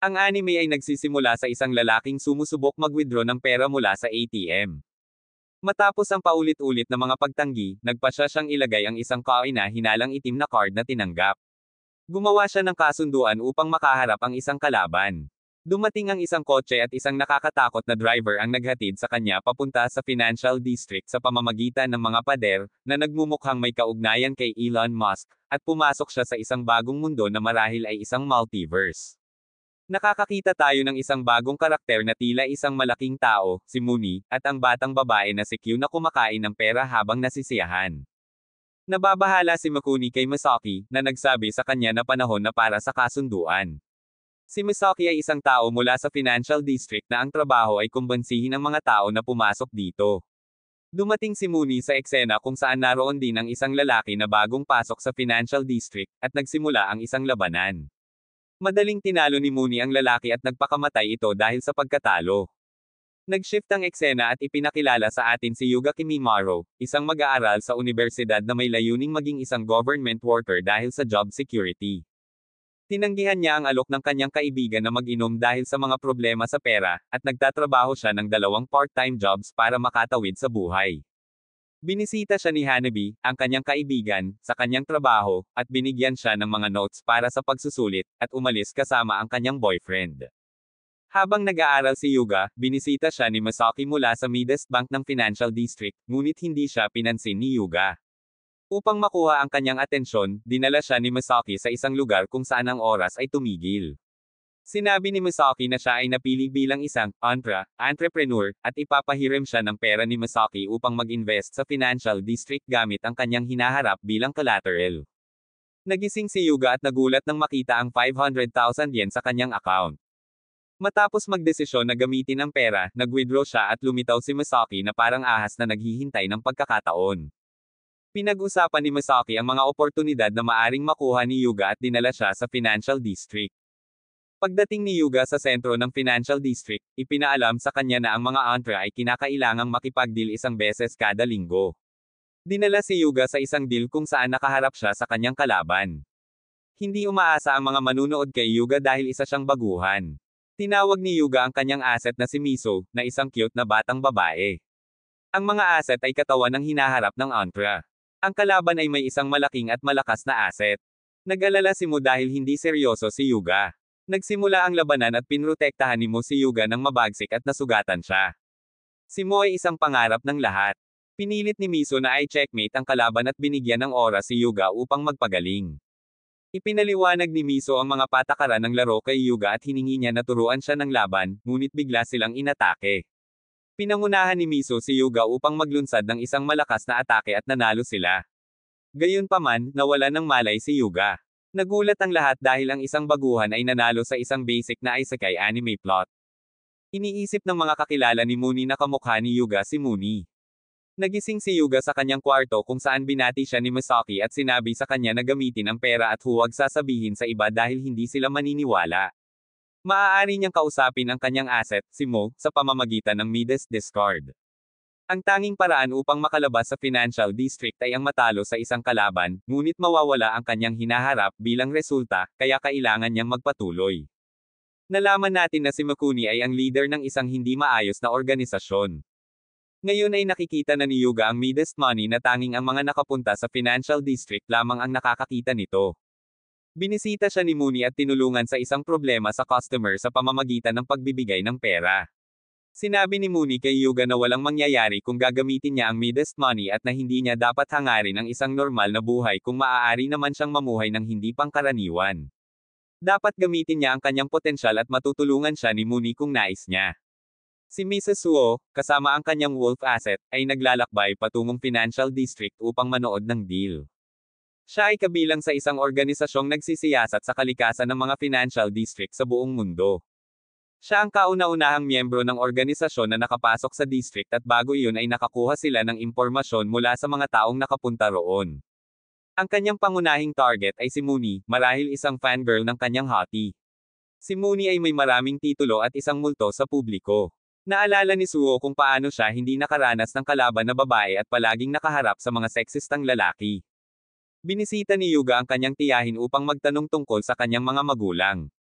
Ang anime ay nagsisimula sa isang lalaking sumusubok mag-withdraw ng pera mula sa ATM. Matapos ang paulit-ulit na mga pagtanggi, nagpasya siyang ilagay ang isang kaina hinalang itim na card na tinanggap. Gumawa siya ng kasunduan upang makaharap ang isang kalaban. Dumating ang isang kotse at isang nakakatakot na driver ang naghatid sa kanya papunta sa Financial District sa pamamagitan ng mga pader, na nagmumukhang may kaugnayan kay Elon Musk, at pumasok siya sa isang bagong mundo na marahil ay isang multiverse. Nakakakita tayo ng isang bagong karakter na tila isang malaking tao, si Mooney, at ang batang babae na si Q na kumakain ng pera habang nasisiyahan. Nababahala si Makuni kay Masaki, na nagsabi sa kanya na panahon na para sa kasunduan. Si Masaki ay isang tao mula sa Financial District na ang trabaho ay kumbansihin ang mga tao na pumasok dito. Dumating si Mooney sa eksena kung saan naroon din ang isang lalaki na bagong pasok sa Financial District, at nagsimula ang isang labanan. Madaling tinalo ni Mooney ang lalaki at nagpakamatay ito dahil sa pagkatalo. Nag-shift ang eksena at ipinakilala sa atin si Yuga Kimimaro, isang mag-aaral sa universidad na may layuning maging isang government worker dahil sa job security. Tinanggihan niya ang alok ng kanyang kaibigan na mag-inom dahil sa mga problema sa pera, at nagtatrabaho siya ng 2 part-time jobs para makatawid sa buhay. Binisita siya ni Hanabi, ang kanyang kaibigan, sa kanyang trabaho, at binigyan siya ng mga notes para sa pagsusulit, at umalis kasama ang kanyang boyfriend. Habang nag-aaral si Yuga, binisita siya ni Masaki mula sa Midest Bank ng Financial District, ngunit hindi siya pinansin ni Yuga. Upang makuha ang kanyang atensyon, dinala siya ni Masaki sa isang lugar kung saan ang oras ay tumigil. Sinabi ni Masaki na siya ay napili bilang isang entrepreneur, at ipapahiram siya ng pera ni Masaki upang mag-invest sa Financial District gamit ang kanyang hinaharap bilang collateral. Nagising si Yuga at nagulat nang makita ang 500,000 yen sa kanyang account. Matapos magdesisyon na gamitin ang pera, nag-withdraw siya at lumitaw si Masaki na parang ahas na naghihintay ng pagkakataon. Pinag-usapan ni Masaki ang mga oportunidad na maaring makuha ni Yuga at dinala siya sa Financial District. Pagdating ni Yuga sa sentro ng Financial District, ipinaalam sa kanya na ang mga entre ay kinakailangang makipag-deal isang beses kada linggo. Dinala si Yuga sa isang deal kung saan nakaharap siya sa kanyang kalaban. Hindi umaasa ang mga manunood kay Yuga dahil isa siyang baguhan. Tinawag ni Yuga ang kanyang asset na si Miso, na isang cute na batang babae. Ang mga asset ay katawan ng hinaharap ng entre. Ang kalaban ay may isang malaking at malakas na asset. Nag-alala si Mo dahil hindi seryoso si Yuga. Nagsimula ang labanan at pinrotektahan ni Mo si Yuga nang mabagsik at nasugatan siya. Si Mo ay isang pangarap ng lahat. Pinilit ni Miso na ay checkmate ang kalaban at binigyan ng oras si Yuga upang magpagaling. Ipinaliwanag ni Miso ang mga patakaran ng laro kay Yuga at hiningi niya na turuan siya ng laban, ngunit bigla silang inatake. Pinangunahan ni Miso si Yuga upang maglunsad ng isang malakas na atake at nanalo sila. Gayunpaman, nawalan ng malay si Yuga. Nagulat ang lahat dahil ang isang baguhan ay nanalo sa isang basic na isekai anime plot. Iniisip ng mga kakilala ni Mooney na kamukha ni Yuga si Mooney. Nagising si Yuga sa kanyang kwarto kung saan binati siya ni Masaki at sinabi sa kanya na gamitin ang pera at huwag sasabihin sa iba dahil hindi sila maniniwala. Maaari niyang kausapin ang kanyang asset, si Mo, sa pamamagitan ng Midas Discard. Ang tanging paraan upang makalabas sa Financial District ay ang matalo sa isang kalaban, ngunit mawawala ang kanyang hinaharap bilang resulta, kaya kailangan niyang magpatuloy. Nalaman natin na si Makuni ay ang leader ng isang hindi maayos na organisasyon. Ngayon ay nakikita na ni Yuga ang Midest Money na tanging ang mga nakapunta sa Financial District lamang ang nakakakita nito. Binisita siya ni Mooney at tinulungan sa isang problema sa customer sa pamamagitan ng pagbibigay ng pera. Sinabi ni Mooney kay Yuga na walang mangyayari kung gagamitin niya ang Midest Money at na hindi niya dapat hangarin ang isang normal na buhay kung maaari naman siyang mamuhay ng hindi pangkaraniwan. Dapat gamitin niya ang kanyang potensyal at matutulungan siya ni Mooney kung nais niya. Si Mrs. Suo, kasama ang kanyang wolf asset, ay naglalakbay patungong Financial District upang manood ng deal. Siya ay kabilang sa isang organisasyong nagsisiyasat sa kalikasan ng mga Financial District sa buong mundo. Siya ang kauna-unahang miyembro ng organisasyon na nakapasok sa district at bago iyon ay nakakuha sila ng impormasyon mula sa mga taong nakapunta roon. Ang kanyang pangunahing target ay si Mooney, marahil isang fangirl ng kanyang hottie. Si Mooney ay may maraming titulo at isang multo sa publiko. Naalala ni Suo kung paano siya hindi nakaranas ng kalaban na babae at palaging nakaharap sa mga seksistang lalaki. Binisita ni Yuga ang kanyang tiyahin upang magtanong tungkol sa kanyang mga magulang.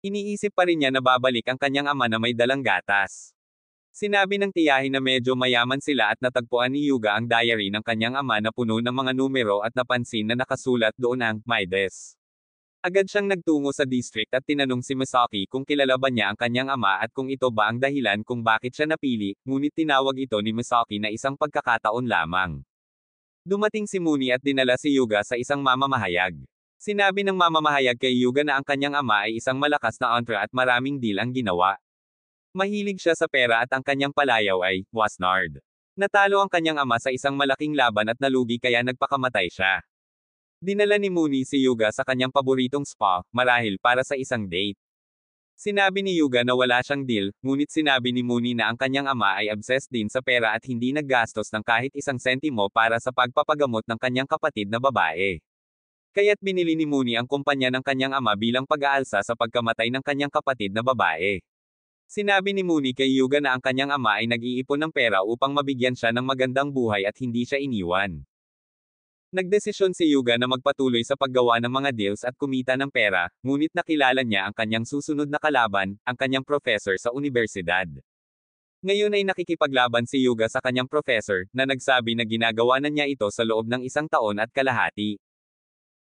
Iniisip pa rin niya na babalik ang kanyang ama na may dalang gatas. Sinabi ng tiyahin na medyo mayaman sila at natagpuan ni Yuga ang diary ng kanyang ama na puno ng mga numero at napansin na nakasulat doon ang Mides. Agad siyang nagtungo sa district at tinanong si Misaki kung kilala ba niya ang kanyang ama at kung ito ba ang dahilan kung bakit siya napili, ngunit tinawag ito ni Misaki na isang pagkakataon lamang. Dumating si Muni at dinala si Yuga sa isang mamamahayag. Sinabi ng mamamahayag kay Yuga na ang kanyang ama ay isang malakas na ontra at maraming deal ang ginawa. Mahilig siya sa pera at ang kanyang palayaw ay Wasnard. Natalo ang kanyang ama sa isang malaking laban at nalugi kaya nagpakamatay siya. Dinala ni Muni si Yuga sa kanyang paboritong spa, marahil para sa isang date. Sinabi ni Yuga na wala siyang deal, ngunit sinabi ni Muni na ang kanyang ama ay obsessed din sa pera at hindi naggastos ng kahit isang sentimo para sa pagpapagamot ng kanyang kapatid na babae. Kaya't binili ni Muni ang kumpanya ng kanyang ama bilang pag-aalsa sa pagkamatay ng kanyang kapatid na babae. Sinabi ni Muni kay Yuga na ang kanyang ama ay nag-iipon ng pera upang mabigyan siya ng magandang buhay at hindi siya iniwan. Nagdesisyon si Yuga na magpatuloy sa paggawa ng mga deals at kumita ng pera, ngunit nakilala niya ang kanyang susunod na kalaban, ang kanyang professor sa universidad. Ngayon ay nakikipaglaban si Yuga sa kanyang professor, na nagsabi na ginagawa na niya ito sa loob ng 1 taon at kalahati.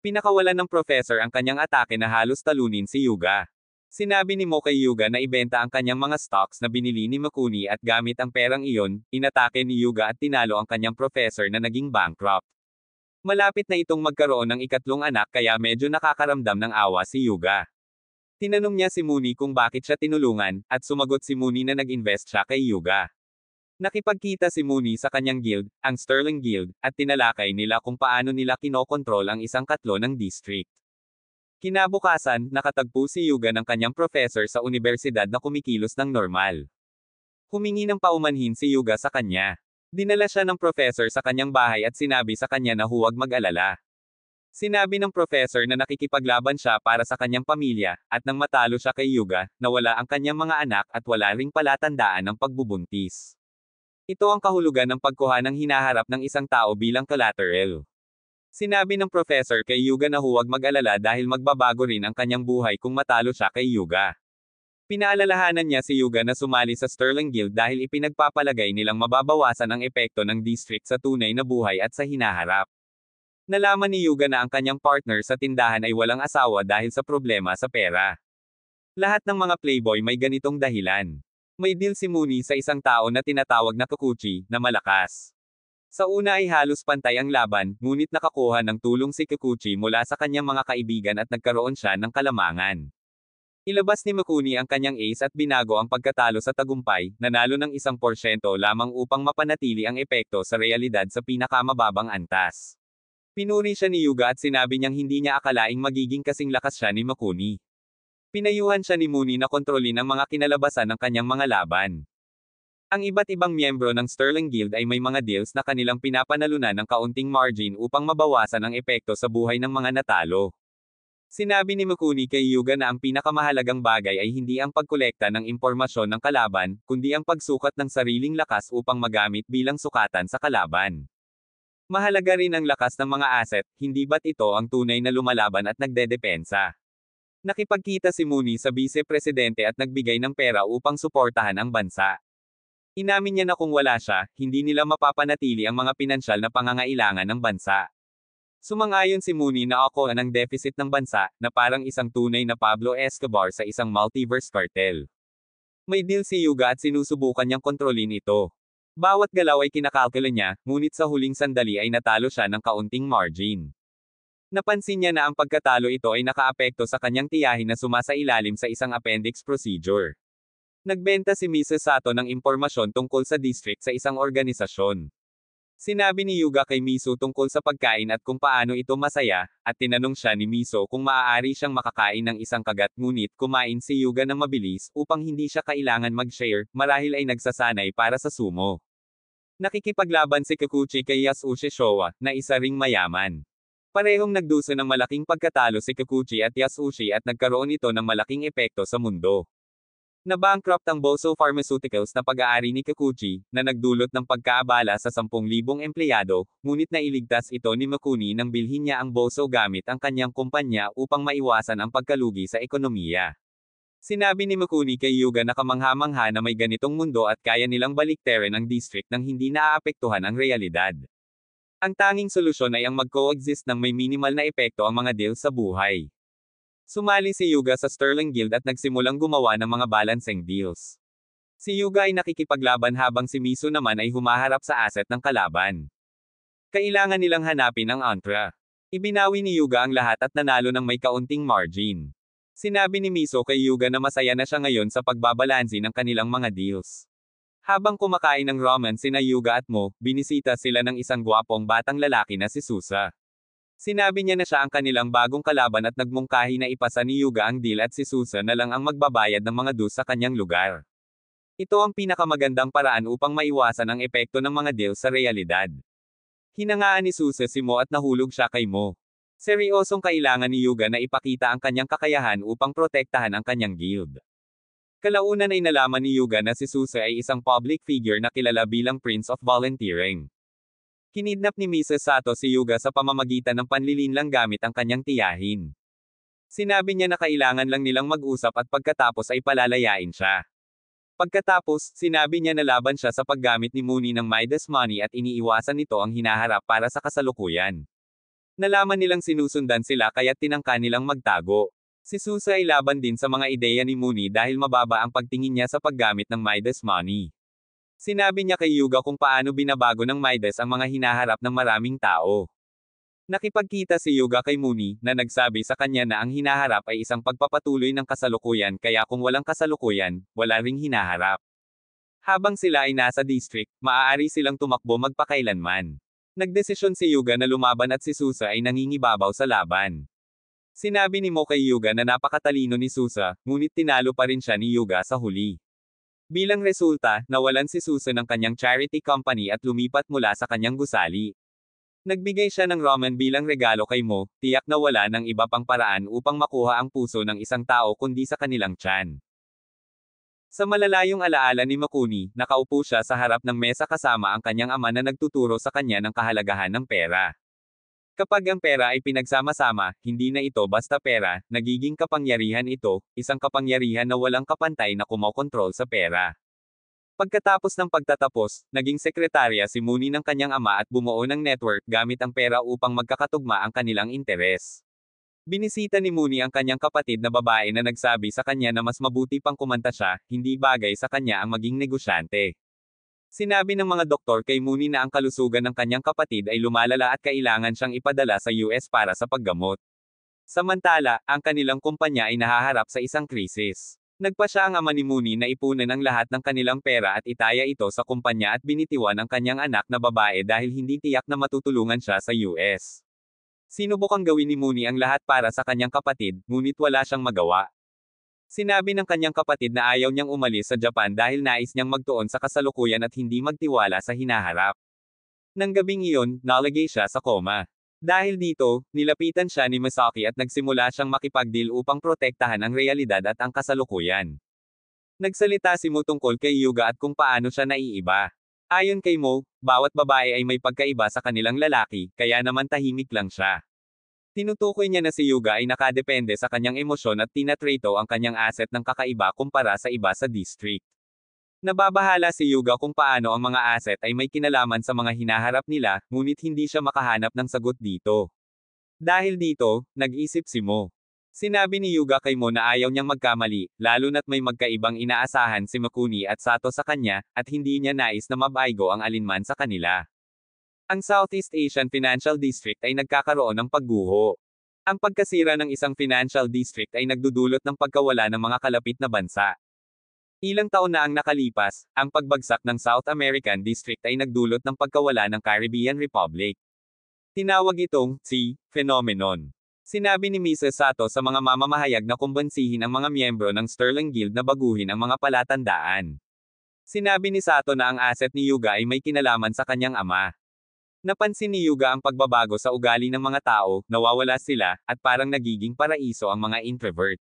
Pinakawalan ng professor ang kanyang atake na halos talunin si Yuga. Sinabi ni Mo kay Yuga na ibenta ang kanyang mga stocks na binili ni Makuni at gamit ang perang iyon, inatake ni Yuga at tinalo ang kanyang professor na naging bankrupt. Malapit na itong magkaroon ng ikatlong anak kaya medyo nakakaramdam ng awa si Yuga. Tinanong niya si Muni kung bakit siya tinulungan, at sumagot si Muni na nag-invest siya kay Yuga. Nakipagkita si Muni sa kanyang guild, ang Sterling Guild, at tinalakay nila kung paano nila kinokontrol ang isang katlo ng district. Kinabukasan, nakatagpo si Yuga ng kanyang professor sa universidad na kumikilos ng normal. Humingi ng paumanhin si Yuga sa kanya. Dinala siya ng professor sa kanyang bahay at sinabi sa kanya na huwag mag-alala. Sinabi ng professor na nakikipaglaban siya para sa kanyang pamilya, at nang matalo siya kay Yuga, nawala ang kanyang mga anak at wala ring palatandaan ng pagbubuntis. Ito ang kahulugan ng pagkuha ng hinaharap ng isang tao bilang collateral. Sinabi ng professor kay Yuga na huwag mag-alala dahil magbabago rin ang kanyang buhay kung matalo siya kay Yuga. Pinaalalahanan niya si Yuga na sumali sa Sterling Guild dahil ipinagpapalagay nilang mababawasan ang epekto ng district sa tunay na buhay at sa hinaharap. Nalaman ni Yuga na ang kanyang partner sa tindahan ay walang asawa dahil sa problema sa pera. Lahat ng mga playboy may ganitong dahilan. May deal si Muni sa isang tao na tinatawag na Kikuchi, na malakas. Sa una ay halos pantay ang laban, ngunit nakakuha ng tulong si Kikuchi mula sa kanyang mga kaibigan at nagkaroon siya ng kalamangan. Ilabas ni Makuni ang kanyang ace at binago ang pagkatalo sa tagumpay, nanalo ng 1% lamang upang mapanatili ang epekto sa realidad sa pinakamababang antas. Pinuri siya ni Yuga at sinabi niyang hindi niya akalaing magiging kasing lakas siya ni Makuni. Pinayuhan siya ni Muni na kontrolin ang mga kinalabasan ng kanyang mga laban. Ang iba't ibang miyembro ng Sterling Guild ay may mga deals na kanilang pinapanalunan ng kaunting margin upang mabawasan ang epekto sa buhay ng mga natalo. Sinabi ni Makuni kay Yuga na ang pinakamahalagang bagay ay hindi ang pagkolekta ng impormasyon ng kalaban, kundi ang pagsukat ng sariling lakas upang magamit bilang sukatan sa kalaban. Mahalaga rin ang lakas ng mga asset, hindi ba't ito ang tunay na lumalaban at nagdedepensa. Nakipagkita si Muni sa vice-presidente at nagbigay ng pera upang suportahan ang bansa. Inamin niya na kung wala siya, hindi nila mapapanatili ang mga pinansyal na pangangailangan ng bansa. Sumang-ayon si Muni na ako ang deficit ng bansa, na parang isang tunay na Pablo Escobar sa isang multiverse cartel. May deal si Yuga at sinusubukan niyang kontrolin ito. Bawat galaw ay kinakalkula niya, ngunit sa huling sandali ay natalo siya ng kaunting margin. Napansin niya na ang pagkatalo ito ay nakaapekto sa kanyang tiyahin na sumasailalim sa isang appendix procedure. Nagbenta si Mrs. Sato ng impormasyon tungkol sa district sa isang organisasyon. Sinabi ni Yuga kay Miso tungkol sa pagkain at kung paano ito masaya, at tinanong siya ni Miso kung maaari siyang makakain ng isang kagat ngunit kumain si Yuga ng mabilis upang hindi siya kailangan mag-share, marahil ay nagsasanay para sa sumo. Nakikipaglaban si Kikuchi kay Yasushi Showa, na isa ring mayaman. Parehong nagduso ng malaking pagkatalo si Kikuchi at Yasushi at nagkaroon ito ng malaking epekto sa mundo. Na-bankrupt ang Boso Pharmaceuticals na pag-aari ni Kikuchi, na nagdulot ng pagkaabala sa 10,000 empleyado, ngunit nailigtas ito ni Makuni nang bilhin niya ang Boso gamit ang kanyang kumpanya upang maiwasan ang pagkalugi sa ekonomiya. Sinabi ni Makuni kay Yuga na kamangha-mangha na may ganitong mundo at kaya nilang baliktarin ang district nang hindi naaapektuhan ang realidad. Ang tanging solusyon ay ang mag-coexist ng may minimal na epekto ang mga deals sa buhay. Sumali si Yuga sa Sterling Guild at nagsimulang gumawa ng mga balancing deals. Si Yuga ay nakikipaglaban habang si Miso naman ay humaharap sa asset ng kalaban. Kailangan nilang hanapin ang Antra. Ibinawi ni Yuga ang lahat at nanalo ng may kaunting margin. Sinabi ni Miso kay Yuga na masaya na siya ngayon sa pagbabalansi ng kanilang mga deals. Habang kumakain ng ramen sina Yuga at Mo, binisita sila ng isang gwapong batang lalaki na si Susa. Sinabi niya na siya ang kanilang bagong kalaban at nagmungkahi na ipasa ni Yuga ang deal at si Susa na lang ang magbabayad ng mga dues sa kanyang lugar. Ito ang pinakamagandang paraan upang maiwasan ang epekto ng mga deals sa realidad. Hinangaan ni Susa si Mo at nahulog siya kay Mo. Seryosong kailangan ni Yuga na ipakita ang kanyang kakayahan upang protektahan ang kanyang guild. Kalaunan ay nalaman ni Yuga na si Susa ay isang public figure na kilala bilang Prince of Volunteering. Kinidnap ni Mrs. Sato si Yuga sa pamamagitan ng panlilinlang gamit ang kanyang tiyahin. Sinabi niya na kailangan lang nilang mag-usap at pagkatapos ay palalayain siya. Pagkatapos, sinabi niya na laban siya sa paggamit ni Mooney ng Midas Money at iniiwasan nito ang hinaharap para sa kasalukuyan. Nalaman nilang sinusundan sila kaya't tinangka nilang magtago. Si Susa ay laban din sa mga ideya ni Mooney dahil mababa ang pagtingin niya sa paggamit ng Midas Money. Sinabi niya kay Yuga kung paano binabago ng Midas ang mga hinaharap ng maraming tao. Nakipagkita si Yuga kay Mooney, na nagsabi sa kanya na ang hinaharap ay isang pagpapatuloy ng kasalukuyan kaya kung walang kasalukuyan, wala ring hinaharap. Habang sila ay nasa district, maaari silang tumakbo magpakailanman. Nagdesisyon si Yuga na lumaban at si Susa ay nangingibabaw sa laban. Sinabi ni Mo kay Yuga na napakatalino ni Susa, ngunit tinalo pa rin siya ni Yuga sa huli. Bilang resulta, nawalan si Susa ng kanyang charity company at lumipat mula sa kanyang gusali. Nagbigay siya ng ramen bilang regalo kay Mo, tiyak na wala ng iba pang paraan upang makuha ang puso ng isang tao kundi sa kanilang tiyan. Sa malalayong alaala ni Makuni, nakaupo siya sa harap ng mesa kasama ang kanyang ama na nagtuturo sa kanya ng kahalagahan ng pera. Kapag ang pera ay pinagsama-sama, hindi na ito basta pera, nagiging kapangyarihan ito, isang kapangyarihan na walang kapantay na kumokontrol sa pera. Pagkatapos ng pagtatapos, naging sekretarya si Mooney ng kanyang ama at bumuo ng network gamit ang pera upang magkakatugma ang kanilang interes. Binisita ni Mooney ang kanyang kapatid na babae na nagsabi sa kanya na mas mabuti pang kumanta siya, hindi bagay sa kanya ang maging negosyante. Sinabi ng mga doktor kay Mooney na ang kalusugan ng kanyang kapatid ay lumalala at kailangan siyang ipadala sa US para sa paggamot. Samantala, ang kanilang kumpanya ay nahaharap sa isang krisis. Nagpa siya ang ama ni Mooney na ipunan ang lahat ng kanilang pera at itaya ito sa kumpanya at binitiwan ang kanyang anak na babae dahil hindi tiyak na matutulungan siya sa US. Sinubukang gawin ni Mooney ang lahat para sa kanyang kapatid, ngunit wala siyang magawa. Sinabi ng kanyang kapatid na ayaw niyang umalis sa Japan dahil nais niyang magtuon sa kasalukuyan at hindi magtiwala sa hinaharap. Nang gabing iyon, nalagay siya sa koma. Dahil dito, nilapitan siya ni Masaki at nagsimula siyang makipagdeal upang protektahan ang realidad at ang kasalukuyan. Nagsalita si Mo tungkol kay Yuga at kung paano siya naiiba. Ayon kay Mo, bawat babae ay may pagkaiba sa kanilang lalaki, kaya naman tahimik lang siya. Tinutukoy niya na si Yuga ay nakadepende sa kanyang emosyon at tinatrato ang kanyang asset ng kakaiba kumpara sa iba sa district. Nababahala si Yuga kung paano ang mga asset ay may kinalaman sa mga hinaharap nila, ngunit hindi siya makahanap ng sagot dito. Dahil dito, nag-isip si Mo. Sinabi ni Yuga kay Mo na ayaw niyang magkamali, lalo na't may magkaibang inaasahan si Makuni at Sato sa kanya, at hindi niya nais na mabaigo ang alinman sa kanila. Ang Southeast Asian Financial District ay nagkakaroon ng pagguho. Ang pagkasira ng isang financial district ay nagdudulot ng pagkawala ng mga kalapit na bansa. Ilang taon na ang nakalipas, ang pagbagsak ng South American District ay nagdulot ng pagkawala ng Caribbean Republic. Tinawag itong sea phenomenon. Sinabi ni Mrs. Sato sa mga mamamahayag na kumbansihin ang mga miyembro ng Sterling Guild na baguhin ang mga palatandaan. Sinabi ni Sato na ang asset ni Yuga ay may kinalaman sa kanyang ama. Napansin ni Yuga ang pagbabago sa ugali ng mga tao, nawawala sila, at parang nagiging paraiso ang mga introvert.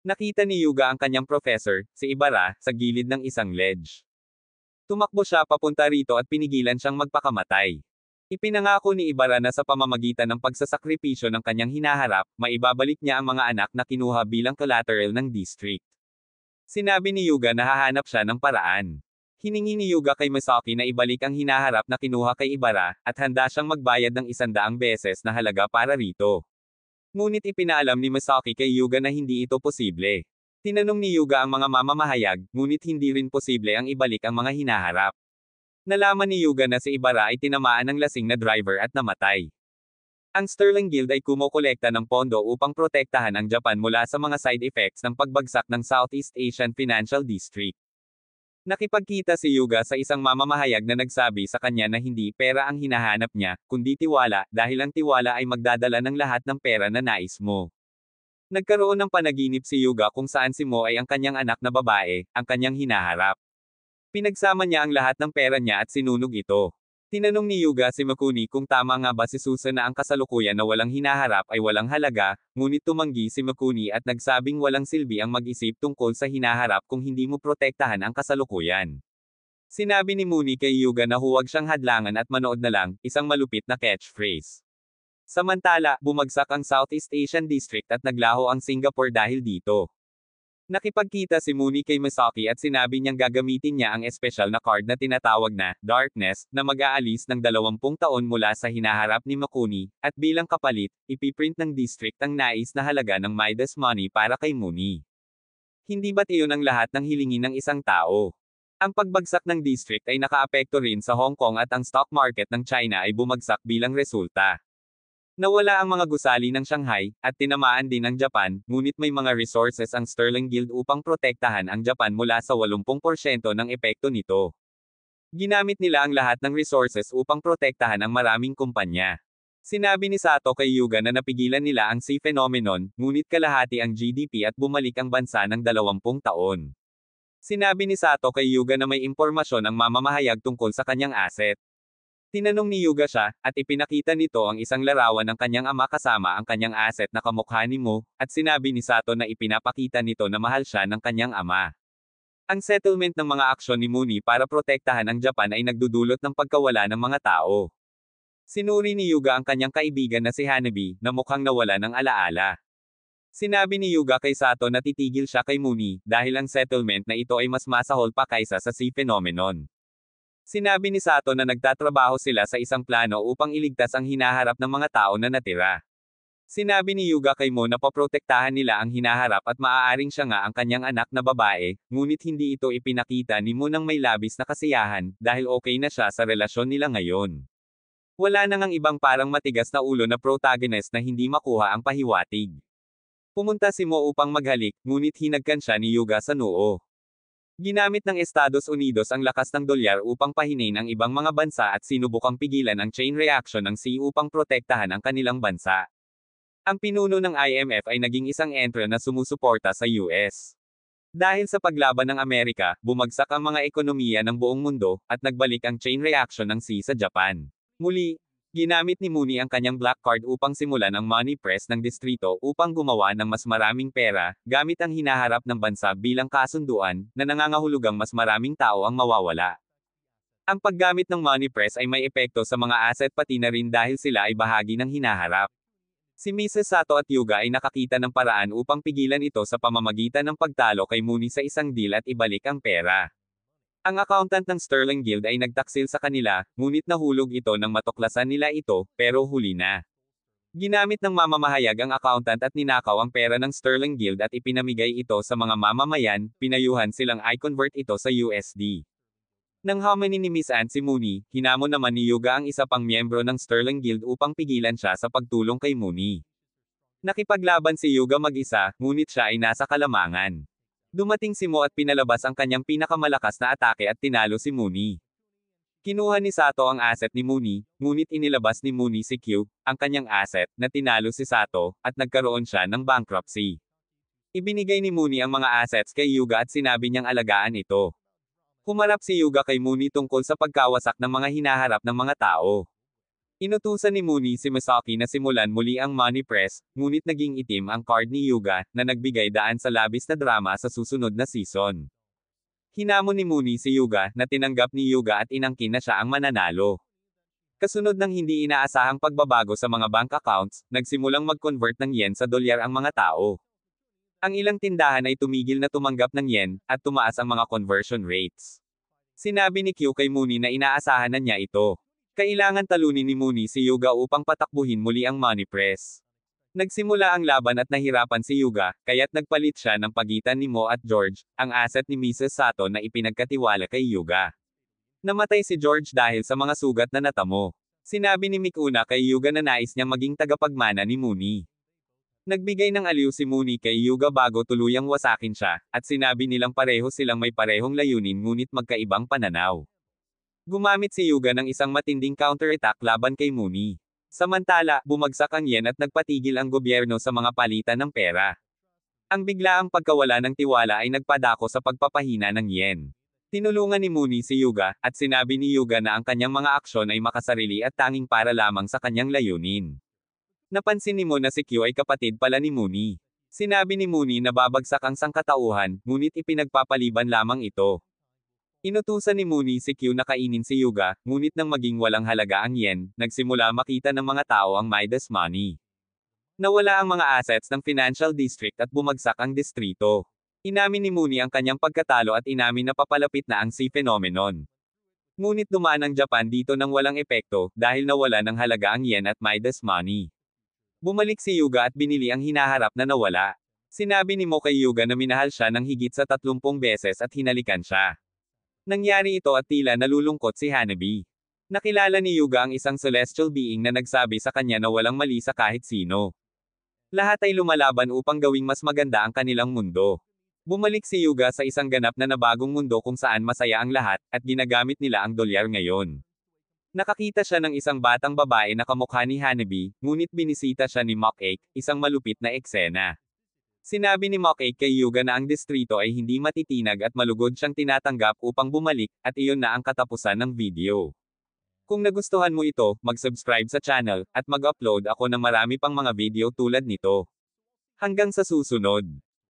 Nakita ni Yuga ang kanyang professor, si Ibarra, sa gilid ng isang ledge. Tumakbo siya papunta rito at pinigilan siyang magpakamatay. Ipinangako ni Ibarra na sa pamamagitan ng pagsasakripisyo ng kanyang hinaharap, maibabalik niya ang mga anak na kinuha bilang collateral ng district. Sinabi ni Yuga na hahanap siya ng paraan. Hiningi ni Yuga kay Misaki na ibalik ang hinaharap na kinuha kay Ibara, at handa siyang magbayad ng 100 beses na halaga para rito. Ngunit ipinaalam ni Misaki kay Yuga na hindi ito posible. Tinanong ni Yuga ang mga mamamahayag, ngunit hindi rin posible ang ibalik ang mga hinaharap. Nalaman ni Yuga na si Ibara ay tinamaan ng lasing na driver at namatay. Ang Sterling Guild ay kumokolekta ng pondo upang protektahan ang Japan mula sa mga side effects ng pagbagsak ng Southeast Asian Financial District. Nakipagkita si Yuga sa isang mamamahayag na nagsabi sa kanya na hindi pera ang hinahanap niya, kundi tiwala, dahil ang tiwala ay magdadala ng lahat ng pera na nais mo. Nagkaroon ng panaginip si Yuga kung saan si Mo ay ang kanyang anak na babae, ang kanyang hinaharap. Pinagsama niya ang lahat ng pera niya at sinunog ito. Tinanong ni Yuga si Makuni kung tama nga ba si Susan na ang kasalukuyan na walang hinaharap ay walang halaga, ngunit tumanggi si Makuni at nagsabing walang silbi ang mag-isip tungkol sa hinaharap kung hindi mo protektahan ang kasalukuyan. Sinabi ni Muni kay Yuga na huwag siyang hadlangan at manood na lang, isang malupit na catchphrase. Samantala, bumagsak ang Southeast Asian District at naglaho ang Singapore dahil dito. Nakipagkita si Muni kay Misaki at sinabi niyang gagamitin niya ang espesyal na card na tinatawag na Darkness, na mag-aalis ng 20 taon mula sa hinaharap ni Makuni, at bilang kapalit, ipiprint ng district ang nais na halaga ng Midas Money para kay Muni. Hindi ba't iyon ang lahat ng hilingin ng isang tao? Ang pagbagsak ng district ay nakaapekto rin sa Hong Kong at ang stock market ng China ay bumagsak bilang resulta. Nawala ang mga gusali ng Shanghai, at tinamaan din ang Japan, ngunit may mga resources ang Sterling Guild upang protektahan ang Japan mula sa 80% ng epekto nito. Ginamit nila ang lahat ng resources upang protektahan ang maraming kumpanya. Sinabi ni Sato kay Yuga na napigilan nila ang sea phenomenon, ngunit kalahati ang GDP at bumalik ang bansa ng 20 taon. Sinabi ni Sato kay Yuga na may impormasyon ang mamamahayag tungkol sa kanyang asset. Tinanong ni Yuga siya, at ipinakita nito ang isang larawan ng kanyang ama kasama ang kanyang asset na kamukha ni Mo, at sinabi ni Sato na ipinapakita nito na mahal siya ng kanyang ama. Ang settlement ng mga aksyon ni Muni para protektahan ang Japan ay nagdudulot ng pagkawala ng mga tao. Sinuri ni Yuga ang kanyang kaibigan na si Hanabi, na mukhang nawala ng alaala. Sinabi ni Yuga kay Sato na titigil siya kay Muni, dahil ang settlement na ito ay mas masahol pa kaysa sa sea phenomenon. Sinabi ni Sato na nagtatrabaho sila sa isang plano upang iligtas ang hinaharap ng mga tao na natira. Sinabi ni Yuga kay Mo na paprotektahan nila ang hinaharap at maaaring siya nga ang kanyang anak na babae, ngunit hindi ito ipinakita ni Mo ng may labis na kasiyahan, dahil okay na siya sa relasyon nila ngayon. Wala nang ang ibang parang matigas na ulo na protagonist na hindi makuha ang pahiwatig. Pumunta si Mo upang maghalik, ngunit hinagkan siya ni Yuga sa noo. Ginamit ng Estados Unidos ang lakas ng dolyar upang pahinain ang ibang mga bansa at sinubukang pigilan ang chain reaction ng SEA upang protektahan ang kanilang bansa. Ang pinuno ng IMF ay naging isang entry na sumusuporta sa US. Dahil sa paglaban ng Amerika, bumagsak ang mga ekonomiya ng buong mundo, at nagbalik ang chain reaction ng SEA sa Japan. Muli, ginamit ni Muni ang kanyang black card upang simulan ang money press ng distrito upang gumawa ng mas maraming pera, gamit ang hinaharap ng bansa bilang kasunduan, na nangangahulugang mas maraming tao ang mawawala. Ang paggamit ng money press ay may epekto sa mga asset pati na rin dahil sila ay bahagi ng hinaharap. Si Mrs. Sato at Yuga ay nakakita ng paraan upang pigilan ito sa pamamagitan ng pagtalo kay Muni sa isang deal at ibalik ang pera. Ang accountant ng Sterling Guild ay nagtaksil sa kanila, ngunit nahulog ito nang matuklasan nila ito, pero huli na. Ginamit ng mamamahayag ang accountant at ninakaw ang pera ng Sterling Guild at ipinamigay ito sa mga mamamayan, pinayuhan silang i-convert ito sa USD. Nang hamanin ni Miss Anne si Muni, hinamon naman ni Yuga ang isa pang miyembro ng Sterling Guild upang pigilan siya sa pagtulong kay Muni. Nakipaglaban si Yuga mag-isa, ngunit siya ay nasa kalamangan. Dumating si Mo at pinalabas ang kanyang pinakamalakas na atake at tinalo si Muni. Kinuha ni Sato ang asset ni Muni, ngunit inilabas ni Muni si Q, ang kanyang asset, na tinalo si Sato, at nagkaroon siya ng bankruptcy. Ibinigay ni Muni ang mga assets kay Yuga at sinabi niyang alagaan ito. Humarap si Yuga kay Muni tungkol sa pagkawasak ng mga hinaharap ng mga tao. Inutusan ni Muni si Misaki na simulan muli ang money press, ngunit naging itim ang card ni Yuga, na nagbigay daan sa labis na drama sa susunod na season. Hinamon ni Muni si Yuga, na tinanggap ni Yuga at inangkin na siya ang mananalo. Kasunod ng hindi inaasahang pagbabago sa mga bank accounts, nagsimulang mag-convert ng yen sa dolyar ang mga tao. Ang ilang tindahan ay tumigil na tumanggap ng yen, at tumaas ang mga conversion rates. Sinabi ni Q kay Mooney na inaasahan na niya ito. Kailangan talunin ni Mooney si Yuga upang patakbuhin muli ang money press. Nagsimula ang laban at nahirapan si Yuga, kaya't nagpalit siya ng pagitan ni Mo at George, ang asset ni Mrs. Sato na ipinagkatiwala kay Yuga. Namatay si George dahil sa mga sugat na natamo. Sinabi ni Mikuna kay Yuga na nais niyang maging tagapagmana ni Mooney. Nagbigay ng aliw si Mooney kay Yuga bago tuluyang wasakin siya, at sinabi nilang pareho silang may parehong layunin ngunit magkaibang pananaw. Gumamit si Yuga ng isang matinding counterattack laban kay Mooney. Samantala, bumagsak ang yen at nagpatigil ang gobyerno sa mga palitan ng pera. Ang biglaang pagkawala ng tiwala ay nagpadako sa pagpapahina ng yen. Tinulungan ni Mooney si Yuga, at sinabi ni Yuga na ang kanyang mga aksyon ay makasarili at tanging para lamang sa kanyang layunin. Napansin ni Mo na si Q ay kapatid pala ni Mooney. Sinabi ni Mooney na babagsak ang sangkatauhan, ngunit ipinagpapaliban lamang ito. Inutusan ni Mooney si Q na kainin si Yuga, ngunit nang maging walang halaga ang yen, nagsimula makita ng mga tao ang Midas money. Nawala ang mga assets ng financial district at bumagsak ang distrito. Inamin ni Mooney ang kanyang pagkatalo at inamin na papalapit na ang sea phenomenon. Ngunit dumaan ang Japan dito nang walang epekto, dahil nawala ng halaga ang yen at Midas money. Bumalik si Yuga at binili ang hinaharap na nawala. Sinabi ni Mo kay Yuga na minahal siya ng higit sa 30 beses at hinalikan siya. Nangyari ito at tila nalulungkot si Hanabi. Nakilala ni Yuga ang isang celestial being na nagsabi sa kanya na walang mali sa kahit sino. Lahat ay lumalaban upang gawing mas maganda ang kanilang mundo. Bumalik si Yuga sa isang ganap na nabagong mundo kung saan masaya ang lahat, at ginagamit nila ang dolyar ngayon. Nakakita siya ng isang batang babae na kamukha ni Hanabi, ngunit binisita siya ni Mock-Ache, isang malupit na eksena. Sinabi ni Mock-Ache kay Yuga na ang distrito ay hindi matitinag at malugod siyang tinatanggap upang bumalik, at iyon na ang katapusan ng video. Kung nagustuhan mo ito, mag-subscribe sa channel, at mag-upload ako ng marami pang mga video tulad nito. Hanggang sa susunod.